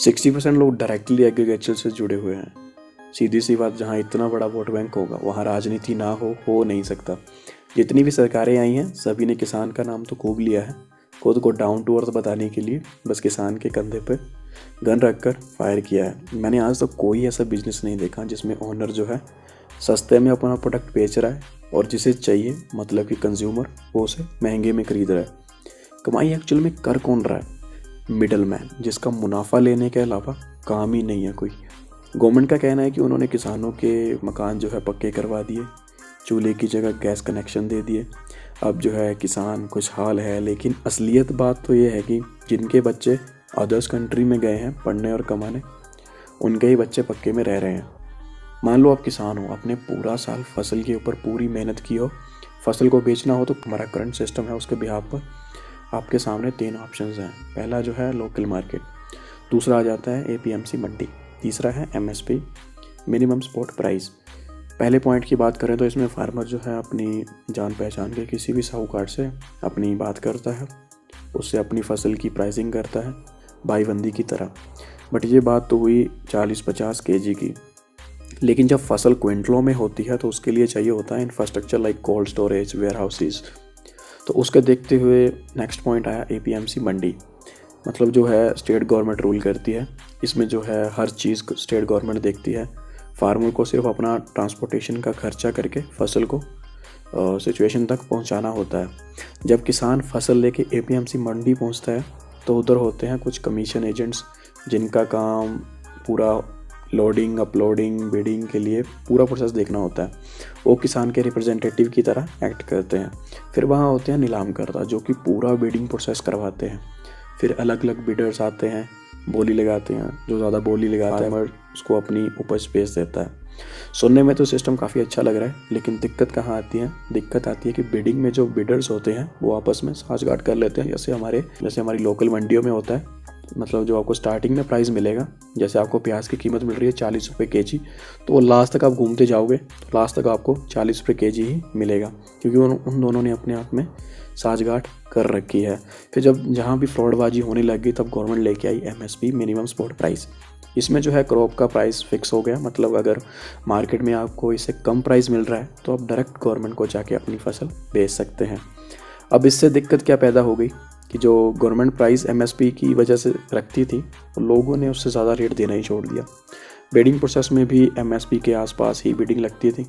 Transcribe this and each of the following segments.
60% लोग directly agriculture से जुड़े हुए हैं। सीधी सी बात, जहाँ इतना बड़ा वोट बैंक होगा वहाँ राजनीति ना हो नहीं सकता। जितनी भी सरकारें आई हैं सभी ने किसान का नाम तो खूब लिया है, खुद को डाउन टू अर्थ बताने के लिए बस किसान के कंधे पर गन रखकर फायर किया है। मैंने आज तक कोई ऐसा बिजनेस नहीं देखा जिसमें ओनर जो है सस्ते में अपना प्रोडक्ट बेच रहा है और जिसे चाहिए मतलब कि कंज्यूमर वो उसे महंगे में खरीद रहा है। कमाई एक्चुअल में कर कौन रहा है? मिडल मैन, जिसका मुनाफा लेने के अलावा काम ही नहीं है कोई। गवर्नमेंट का कहना है कि उन्होंने किसानों के मकान जो है पक्के करवा दिए, चूल्हे की जगह गैस कनेक्शन दे दिए, अब जो है किसान खुशहाल है। लेकिन असलियत बात तो ये है कि जिनके बच्चे अदर्स कंट्री में गए हैं पढ़ने और कमाने, उनके ही बच्चे पक्के में रह रहे हैं। मान लो आप किसान हो, आपने पूरा साल फसल के ऊपर पूरी मेहनत की हो, फसल को बेचना हो तो हमारा करंट सिस्टम है उसके बिहाफ पर आपके सामने 3 ऑप्शंस हैं। पहला जो है लोकल मार्केट, दूसरा आ जाता है APMC मंडी, तीसरा है MSP मिनिमम सपोर्ट प्राइस। पहले पॉइंट की बात करें तो इसमें फार्मर जो है अपनी जान पहचान के किसी भी साहूकार से अपनी बात करता है, उससे अपनी फसल की प्राइसिंग करता है भाईबंदी की तरह। बट ये बात तो हुई 40-50 kg की, लेकिन जब फसल क्विंटलों में होती है तो उसके लिए चाहिए होता है infrastructure like cold storage, warehouses. तो उसके देखते हुए नेक्स्ट पॉइंट आया APMC मंडी, मतलब जो है स्टेट गवर्नमेंट रूल करती है। इसमें जो है हर चीज़ स्टेट गवर्नमेंट देखती है, फार्मर को सिर्फ अपना ट्रांसपोर्टेशन का खर्चा करके फसल को सिचुएशन तक पहुंचाना होता है। जब किसान फसल लेके APMC मंडी पहुंचता है तो उधर होते हैं कुछ कमीशन एजेंट्स जिनका काम पूरा लोडिंग, अपलोडिंग, बिडिंग के लिए पूरा प्रोसेस देखना होता है। वो किसान के रिप्रेजेंटेटिव की तरह एक्ट करते हैं। फिर वहाँ होते हैं नीलामकर्ता जो कि पूरा बिडिंग प्रोसेस करवाते हैं। फिर अलग अलग बिडर्स आते हैं, बोली लगाते हैं, जो ज़्यादा बोली लगाता है उसको अपनी उपज बेच देता है। सुनने में तो सिस्टम काफ़ी अच्छा लग रहा है, लेकिन दिक्कत कहाँ आती है? दिक्कत आती है कि बिडिंग में जो बिडर्स होते हैं वो आपस में साझगाट कर लेते हैं। जैसे हमारी लोकल मंडियों में होता है, मतलब जो आपको स्टार्टिंग में प्राइस मिलेगा, जैसे आपको प्याज की कीमत मिल रही है 40 रुपये kg, तो लास्ट तक आप घूमते जाओगे तो लास्ट तक आपको 40 रुपये kg ही मिलेगा, क्योंकि उन दोनों ने अपने आप में साझगाट कर रखी है। फिर जब जहाँ भी फ्रॉडबाजी होने लग गई तब गवर्नमेंट लेके आई MSP मिनिमम सपोर्ट प्राइस। इसमें जो है क्रॉप का प्राइस फिक्स हो गया, मतलब अगर मार्केट में आपको इससे कम प्राइस मिल रहा है तो आप डायरेक्ट गवर्नमेंट को जाके अपनी फसल बेच सकते हैं। अब इससे दिक्कत क्या पैदा हो गई कि जो गवर्नमेंट प्राइस MSP की वजह से रखती थी तो लोगों ने उससे ज़्यादा रेट देना ही छोड़ दिया। बिडिंग प्रोसेस में भी MSP के आसपास ही बिडिंग लगती थी।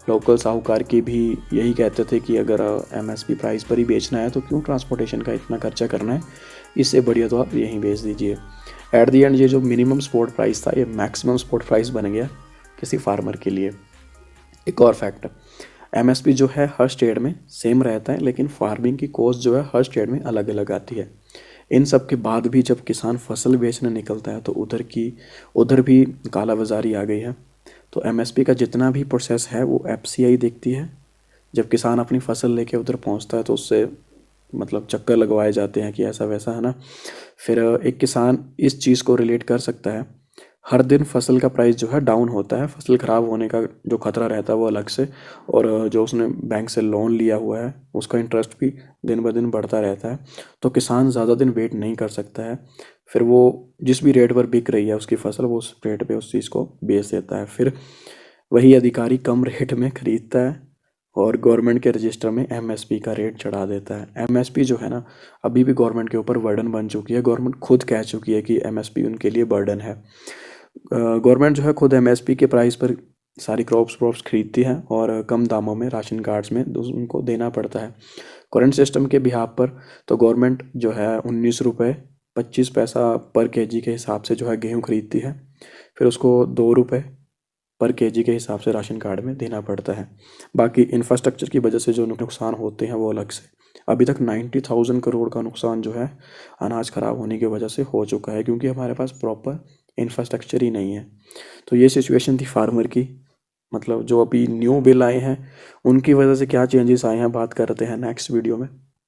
लोकल साहूकार की भी यही कहते थे कि अगर MSP प्राइस पर ही बेचना है तो क्यों ट्रांसपोर्टेशन का इतना खर्चा करना है, इससे बढ़िया तो आप यहीं बेच दीजिए। एट दी एंड ये जो मिनिमम सपोर्ट प्राइस था ये मैक्सिमम सपोर्ट प्राइस बन गया किसी फार्मर के लिए। एक और फैक्ट, MSP जो है हर स्टेट में सेम रहता है, लेकिन फार्मिंग की कॉस्ट जो है हर स्टेट में अलग अलग आती है। इन सब के बाद भी जब किसान फसल बेचने निकलता है तो उधर भी काला बाजारी आ गई है। तो MSP का जितना भी प्रोसेस है वो FCI देखती है। जब किसान अपनी फसल लेके उधर पहुंचता है तो उससे मतलब चक्कर लगवाए जाते हैं कि ऐसा वैसा, है ना। फिर एक किसान इस चीज़ को रिलेट कर सकता है, हर दिन फसल का प्राइस जो है डाउन होता है, फसल ख़राब होने का जो खतरा रहता है वो अलग से, और जो उसने बैंक से लोन लिया हुआ है उसका इंटरेस्ट भी दिन ब दिन बढ़ता रहता है। तो किसान ज़्यादा दिन वेट नहीं कर सकता है, फिर वो जिस भी रेट पर बिक रही है उसकी फसल वो उस रेट पे उस चीज़ को बेच देता है। फिर वही अधिकारी कम रेट में खरीदता है और गवर्नमेंट के रजिस्टर में MSP का रेट चढ़ा देता है। MSP जो है ना अभी भी गवर्नमेंट के ऊपर बर्डन बन चुकी है। गवर्नमेंट खुद कह चुकी है कि MSP उनके लिए बर्डन है। गवर्नमेंट जो है खुद MSP के प्राइस पर सारी क्रॉप्स खरीदती है और कम दामों में राशन कार्ड्स में उनको देना पड़ता है। करंट सिस्टम के बिहाफ पर तो गवर्नमेंट जो है 19 रुपये 25 पैसा पर kg के हिसाब से जो है गेहूँ खरीदती है, फिर उसको 2 रुपये पर kg के हिसाब से राशन कार्ड में देना पड़ता है। बाकी इंफ्रास्ट्रक्चर की वजह से जो नुकसान होते हैं वो अलग से। अभी तक 90,000 करोड़ का नुकसान जो है अनाज खराब होने की वजह से हो चुका है, क्योंकि हमारे पास प्रॉपर इंफ्रास्ट्रक्चर ही नहीं है। तो ये सिचुएशन थी फार्मर की। मतलब जो अभी न्यू बिल आए हैं उनकी वजह से क्या चेंजेस आए हैं बात करते हैं नेक्स्ट वीडियो में।